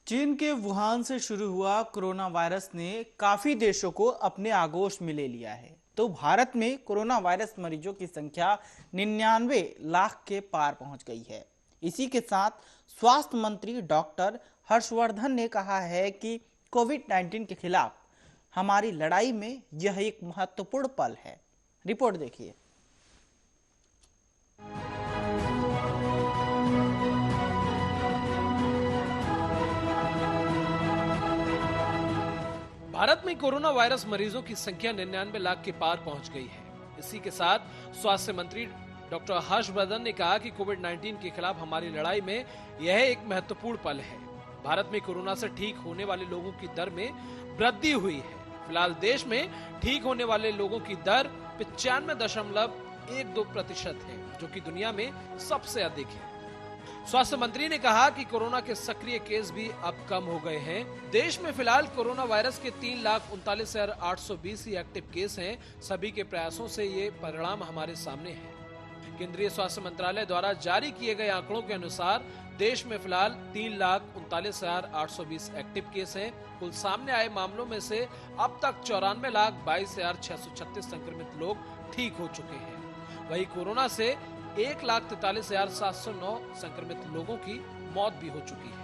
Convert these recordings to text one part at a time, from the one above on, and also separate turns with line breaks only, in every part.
चीन के वुहान से शुरू हुआ कोरोना वायरस ने काफी देशों को अपने आगोश में ले लिया है। तो भारत में कोरोना वायरस मरीजों की संख्या 99 लाख के पार पहुंच गई है। इसी के साथ स्वास्थ्य मंत्री डॉक्टर हर्षवर्धन ने कहा है कि कोविड-19 के खिलाफ हमारी लड़ाई में यह एक महत्वपूर्ण पल है। रिपोर्ट देखिए।
भारत में कोरोना वायरस मरीजों की संख्या 99 लाख के पार पहुंच गई है। इसी के साथ स्वास्थ्य मंत्री डॉक्टर हर्षवर्धन ने कहा कि कोविड-19 के खिलाफ हमारी लड़ाई में यह एक महत्वपूर्ण पल है। भारत में कोरोना से ठीक होने वाले लोगों की दर में वृद्धि हुई है। फिलहाल देश में ठीक होने वाले लोगों की दर 95.12% है, जो कि दुनिया में सबसे अधिक है। स्वास्थ्य मंत्री ने कहा कि कोरोना के सक्रिय केस भी अब कम हो गए हैं। देश में फिलहाल कोरोना वायरस के 3,39,820 ही एक्टिव केस हैं। सभी के प्रयासों से ये परिणाम हमारे सामने हैं। केंद्रीय स्वास्थ्य मंत्रालय द्वारा जारी किए गए आंकड़ों के अनुसार देश में फिलहाल 3,39,820 एक्टिव केस हैं। कुल सामने आए मामलों में से अब तक 94,22,636 संक्रमित लोग ठीक हो चुके हैं। वहीं कोरोना से 1,43,709 संक्रमित लोगों की मौत भी हो चुकी है।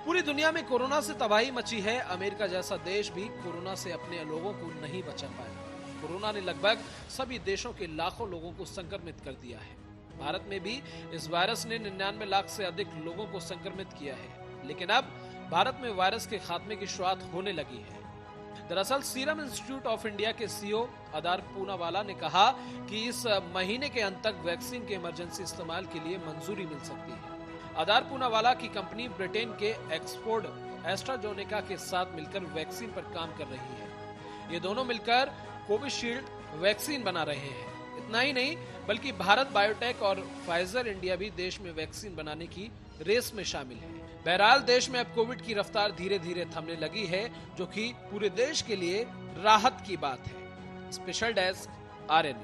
पूरी दुनिया में कोरोना से तबाही मची है। अमेरिका जैसा देश भी कोरोना से अपने लोगों को नहीं बचा पाया। कोरोना ने लगभग सभी देशों के लाखों लोगों को संक्रमित कर दिया है। भारत में भी इस वायरस ने 99 लाख से अधिक लोगों को संक्रमित किया है। लेकिन अब भारत में वायरस के खात्मे की शुरुआत होने लगी है। दरअसल सीरम इंस्टीट्यूट ऑफ इंडिया के सीईओ आदार पूनावाला ने कहा कि इस महीने के अंत तक वैक्सीन के इमरजेंसी इस्तेमाल के लिए मंजूरी मिल सकती है। आदार पूनावाला की कंपनी ब्रिटेन के ऑक्सफोर्ड एस्ट्राजेनेका के साथ मिलकर वैक्सीन पर काम कर रही है। ये दोनों मिलकर कोविशील्ड वैक्सीन बना रहे हैं। इतना ही नहीं बल्कि भारत बायोटेक और फाइजर इंडिया भी देश में वैक्सीन बनाने की रेस में शामिल है। बहरहाल देश में अब कोविड की रफ्तार धीरे धीरे थमने लगी है, जो कि पूरे देश के लिए राहत की बात है। Special desk RN।